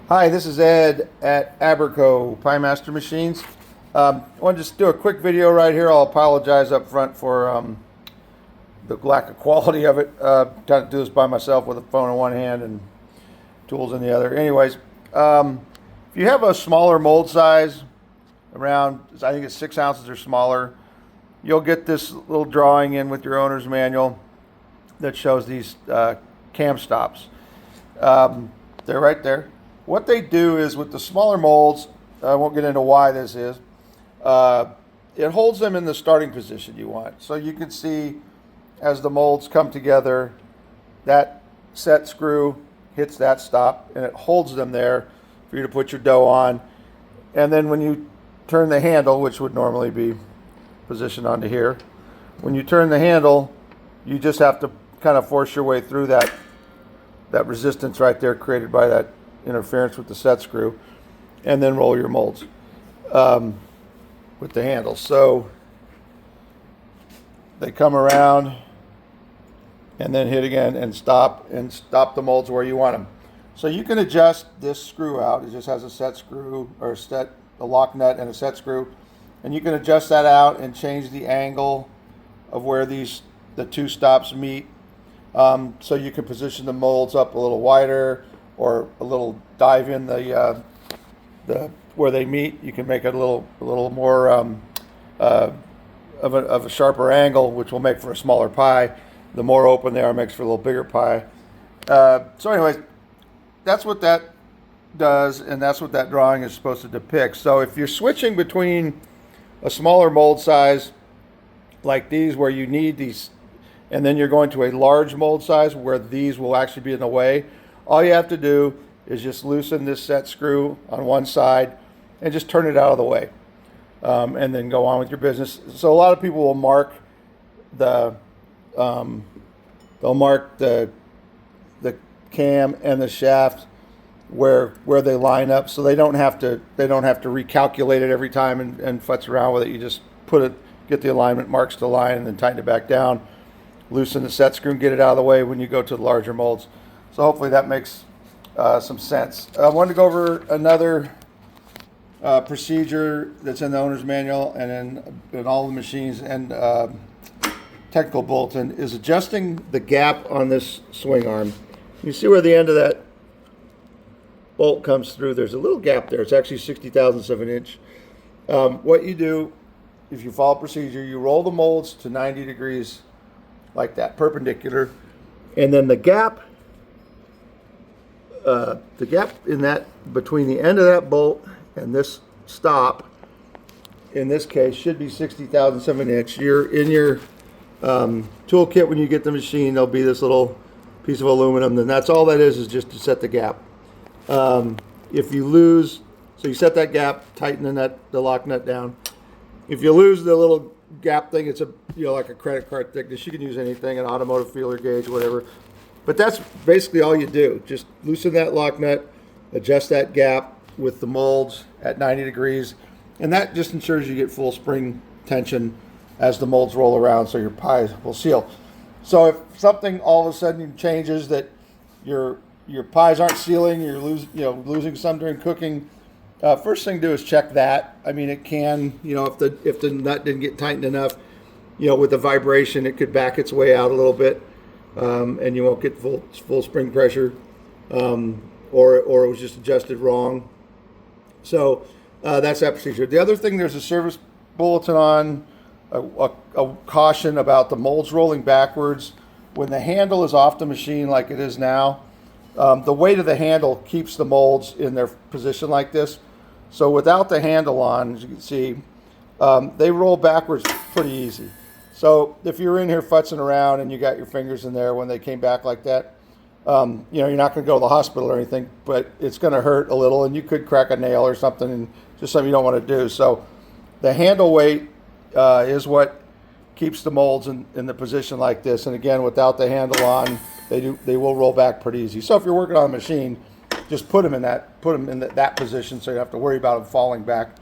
Hi, this is Ed at Aberco Piemaster Machines. I want to just do a quick video right here. I'll apologize up front for the lack of quality of it. Trying to do this by myself with a phone in one hand and tools in the other. Anyways, if you have a smaller mold size, around I think it's 6 ounces or smaller, you'll get this little drawing in with your owner's manual that shows these cam stops. They're right there. What they do is with the smaller molds, I won't get into why this is, it holds them in the starting position you want. So you can see as the molds come together, that set screw hits that stop and it holds them there for you to put your dough on. And then when you turn the handle, which would normally be positioned onto here, when you turn the handle, you just have to kind of force your way through that resistance right there created by that interference with the set screw, and then roll your molds with the handle. So they come around and then hit again and stop the molds where you want them. So you can adjust this screw out. It just has a set screw or a lock nut and a set screw, and you can adjust that out and change the angle of where the two stops meet. So you can position the molds up a little wider or a little dive in the where they meet. You can make it a little more of a sharper angle, which will make for a smaller pie. The more open they are, makes for a little bigger pie. So anyways, that's what that does, and that's what that drawing is supposed to depict. So if you're switching between a smaller mold size like these, where you need these, and then you're going to a large mold size where these will actually be in the way, all you have to do is just loosen this set screw on one side and just turn it out of the way, and then go on with your business. So a lot of people will mark the cam and the shaft where they line up, so they don't have to recalculate it every time and futz around with it. You just get the alignment marks to line, and then tighten it back down, loosen the set screw, and get it out of the way when you go to the larger molds. So hopefully that makes some sense. I wanted to go over another procedure that's in the owner's manual and in all the machines, and technical bulletin, is adjusting the gap on this swing arm. You see where the end of that bolt comes through? There's a little gap there. It's actually 0.60 of an inch. What you do, if you follow procedure, you roll the molds to 90 degrees like that, perpendicular, and then the gap in that between the end of that bolt and this stop, in this case, should be 0.60 of an inch. You're in your toolkit when you get the machine. There'll be this little piece of aluminum. Then that's all that is just to set the gap. If you lose, so you set that gap, tighten the lock nut down. If you lose the little gap thing, it's like a credit card thickness. You can use anything, an automotive feeler gauge, whatever. But that's basically all you do. Just loosen that lock nut, adjust that gap with the molds at 90 degrees, and that just ensures you get full spring tension as the molds roll around, so your pies will seal. So if something all of a sudden changes, that your pies aren't sealing, you're losing some during cooking, first thing to do is check that. I mean, it can, if the nut didn't get tightened enough, with the vibration, it could back its way out a little bit, and you won't get full spring pressure, or it was just adjusted wrong. So that's that procedure. The other thing, there's a service bulletin on a caution about the molds rolling backwards. When the handle is off the machine like it is now, the weight of the handle keeps the molds in their position like this. So without the handle on, as you can see, they roll backwards pretty easy. So if you're in here futzing around and you got your fingers in there when they came back like that, you're not going to go to the hospital or anything, but it's going to hurt a little, and you could crack a nail or something, and just something you don't want to do. So the handle weight is what keeps the molds in the position like this. And again, without the handle on, they will roll back pretty easy. So if you're working on a machine, just put them in that position, so you don't have to worry about them falling back.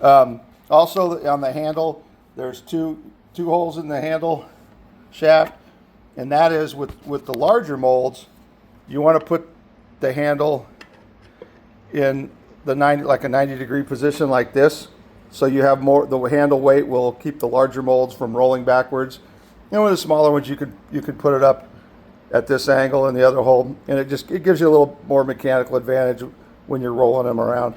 Also on the handle, there's two holes in the handle shaft, and that is with the larger molds, you want to put the handle in the 90, like a 90-degree position like this. So you have more, the handle weight will keep the larger molds from rolling backwards. And with the smaller ones, you could put it up at this angle in the other hole, and it gives you a little more mechanical advantage when you're rolling them around.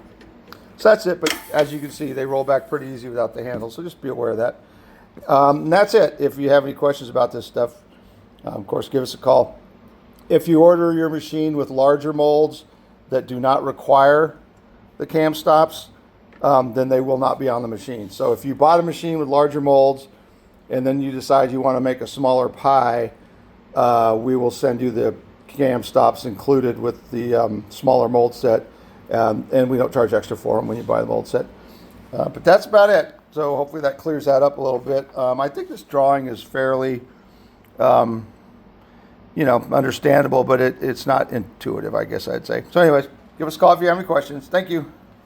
So that's it, but as you can see, they roll back pretty easy without the handle, so just be aware of that. And that's it. If you have any questions about this stuff, of course, give us a call. If you order your machine with larger molds that do not require the cam stops, then they will not be on the machine. So if you bought a machine with larger molds and then you decide you want to make a smaller pie, we will send you the cam stops included with the smaller mold set, and we don't charge extra for them when you buy the mold set. But that's about it. So hopefully that clears that up a little bit. I think this drawing is fairly, understandable, but it's not intuitive, I guess I'd say. So anyways, give us a call if you have any questions. Thank you.